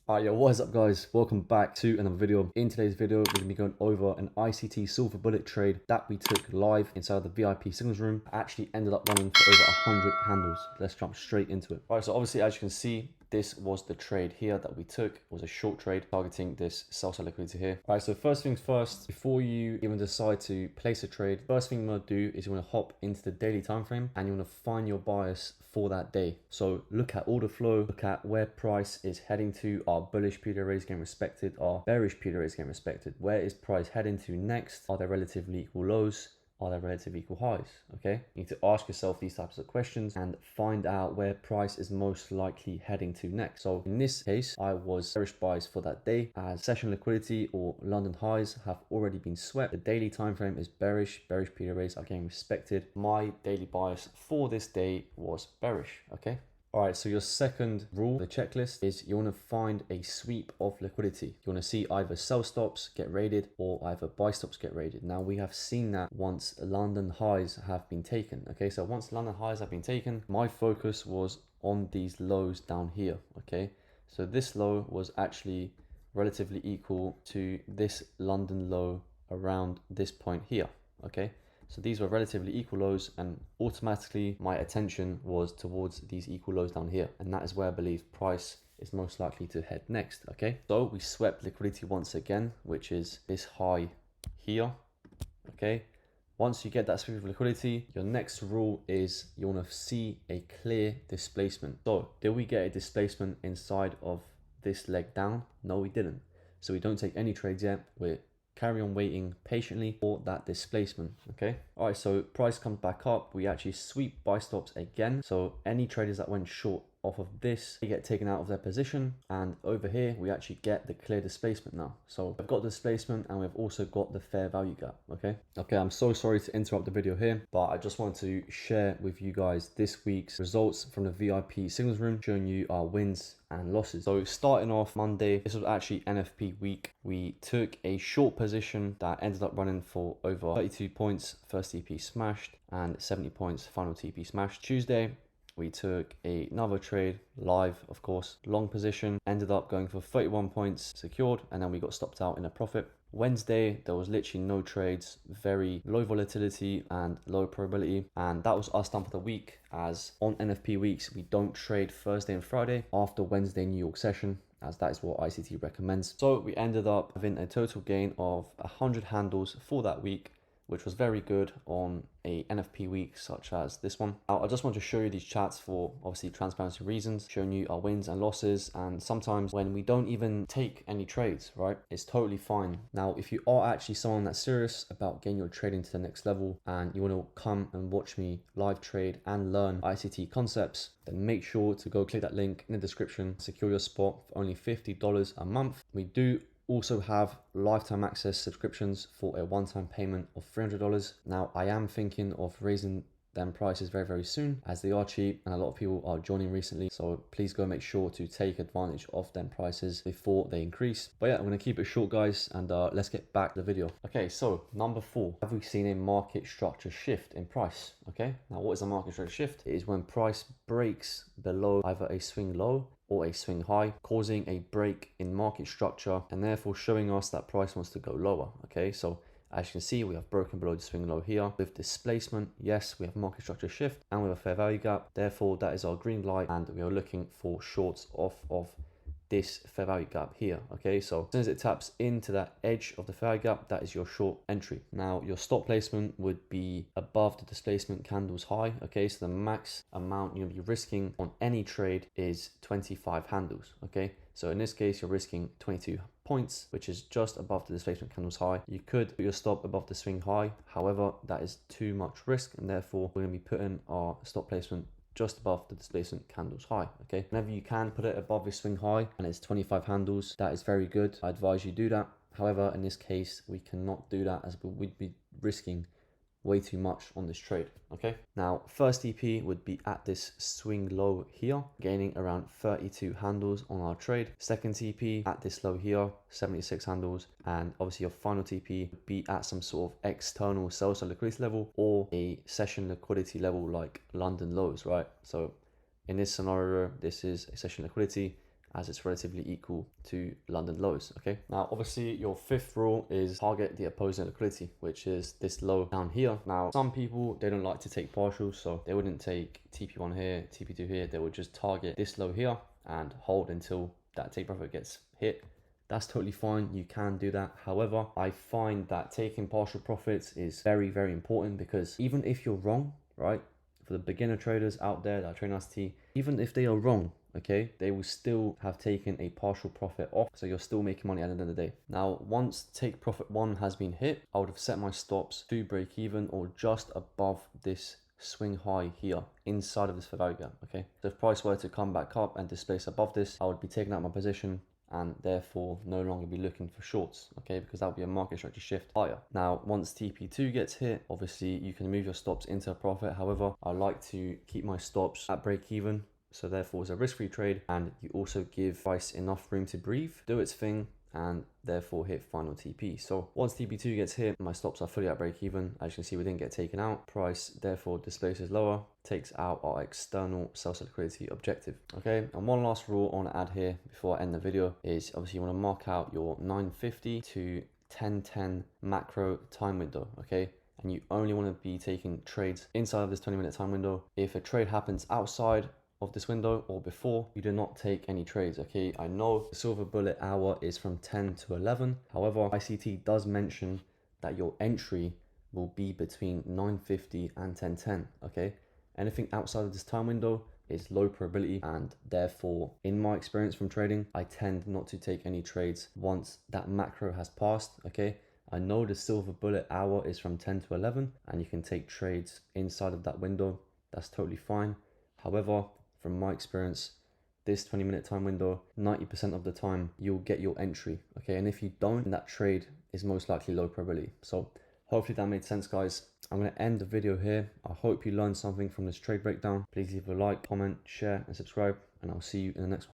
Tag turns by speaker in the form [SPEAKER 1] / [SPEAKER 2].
[SPEAKER 1] Alright, yo, what is up guys? Welcome back to another video. In today's video, we're going to be going over an ICT silver bullet trade that we took live inside the VIP signals room. Actually ended up running for over 100 handles. Let's jump straight into it. Alright, so obviously as you can see, this was the trade here that we took. It was a short trade targeting this sell-side liquidity here. Alright, so first things first, before you even decide to place a trade, first thing you want to do is you want to hop into the daily time frame and you want to find your bias for that day. So look at order flow, look at where price is heading to. Our bullish PDRA is getting respected, our bearish PDRA is getting respected. Where is price heading to next? Are there relatively equal lows? Are there relatively equal highs? Okay, you need to ask yourself these types of questions and find out where price is most likely heading to next. So in this case, I was bearish bias for that day as session liquidity or London highs have already been swept. The daily time frame is bearish PDRAs are getting respected. My daily bias for this day was bearish. Okay. All right, so your second rule, the checklist, is you want to find a sweep of liquidity. You want to see either sell stops get raided or either buy stops get raided. Now we have seen that once London highs have been taken. Okay, so once London highs have been taken, my focus was on these lows down here. Okay, so this low was actually relatively equal to this London low around this point here. Okay. So these were relatively equal lows and automatically my attention was towards these equal lows down here. And that is where I believe price is most likely to head next. Okay, so we swept liquidity once again, which is this high here. Okay, once you get that sweep of liquidity, your next rule is you want to see a clear displacement. So did we get a displacement inside of this leg down? No, we didn't. So we don't take any trades yet. We're carry on waiting patiently for that displacement. Okay, all right, so price comes back up, we actually sweep buy stops again. So any traders that went short off of this, they get taken out of their position, and over here we actually get the clear displacement now. So we've got displacement and we've also got the fair value gap. Okay, I'm so sorry to interrupt the video here, but I just want to share with you guys this week's results from the VIP signals room, showing you our wins and losses. So starting off Monday, this was actually NFP week. We took a short position that ended up running for over 32 points, first TP smashed, and 70 points, final TP smashed. Tuesday, we took another trade live, of course, long position, ended up going for 31 points secured, and then we got stopped out in a profit. Wednesday, there was literally no trades, very low volatility and low probability, and that was us done for the week, as on NFP weeks we don't trade Thursday and Friday after Wednesday New York session, as that is what ICT recommends. So we ended up having a total gain of 100 handles for that week, which was very good on a NFP week such as this one. Now, I just want to show you these charts for obviously transparency reasons, showing you our wins and losses, and sometimes when we don't even take any trades, right, it's totally fine. Now, if you are actually someone that's serious about getting your trading to the next level and you want to come and watch me live trade and learn ICT concepts, then make sure to go click that link in the description, secure your spot for only $50 a month. We do also have lifetime access subscriptions for a one-time payment of $300. Now, I am thinking of raising them prices very, very soon, as they are cheap and a lot of people are joining recently. So please go make sure to take advantage of them prices before they increase. But yeah, I'm going to keep it short, guys, and let's get back to the video. Okay, so number 4, have we seen a market structure shift in price? Okay, now what is a market structure shift? It is when price breaks below either a swing low or a swing high, causing a break in market structure and therefore showing us that price wants to go lower. Okay, so as you can see, we have broken below the swing low here with displacement. Yes, we have market structure shift and we have a fair value gap. Therefore, that is our green light, and we are looking for shorts off of this fair value gap here. Okay, so as soon as it taps into that edge of the fair value gap, that is your short entry. Now, your stop placement would be above the displacement candles high. Okay, so the max amount you'll be risking on any trade is 25 handles. Okay, so in this case, you're risking 22 points, which is just above the displacement candles high. You could put your stop above the swing high, however, that is too much risk, and therefore we're going to be putting our stop placement just above the displacement candles high. Okay, whenever you can put it above the swing high and it's 25 handles, that is very good. I advise you do that. However, in this case, we cannot do that, as we'd be risking way too much on this trade. Okay, now first TP would be at this swing low here, gaining around 32 handles on our trade. Second TP at this low here, 76 handles, and obviously your final TP would be at some sort of external sell-side liquidity level or a session liquidity level like London lows, right? So in this scenario, this is a session liquidity as it's relatively equal to London lows. Okay, now obviously your fifth rule is target the opposing liquidity, which is this low down here. Now some people, they don't like to take partials, so they wouldn't take TP1 here, TP2 here. They would just target this low here and hold until that take profit gets hit. That's totally fine, you can do that. However, I find that taking partial profits is very, very important, because even if you're wrong, right, for the beginner traders out there that are trading ICT, even if they are wrong, okay, they will still have taken a partial profit off, so you're still making money at the end of the day. Now, once take profit 1 has been hit, I would have set my stops to break even or just above this swing high here inside of this fair value gap. Okay, so if price were to come back up and displace above this, I would be taking out my position and therefore no longer be looking for shorts, okay, because that would be a market structure shift higher. Now, once TP2 gets hit, obviously you can move your stops into a profit. However, I like to keep my stops at break even, so therefore it's a risk-free trade, and you also give price enough room to breathe, do its thing, and therefore hit final TP. So once TP2 gets hit, my stops are fully at break even. As you can see, we didn't get taken out. Price therefore displaces lower, takes out our external sell-side liquidity objective. Okay, and one last rule I want to add here before I end the video is obviously you want to mark out your 9:50 to 10:10 macro time window. Okay, and you only want to be taking trades inside of this 20-minute time window. If a trade happens outside of this window or before, you do not take any trades. Okay, I know the silver bullet hour is from 10 to 11. However, ICT does mention that your entry will be between 9:50 and 10:10. Okay, anything outside of this time window is low probability, and therefore, in my experience from trading, I tend not to take any trades once that macro has passed. Okay, I know the silver bullet hour is from 10 to 11 and you can take trades inside of that window. That's totally fine. However, from my experience, this 20-minute time window, 90% of the time you'll get your entry. Okay, and if you don't, that trade is most likely low probability. So hopefully that made sense, guys. I'm going to end the video here. I hope you learned something from this trade breakdown. Please leave a like, comment, share and subscribe, and I'll see you in the next one.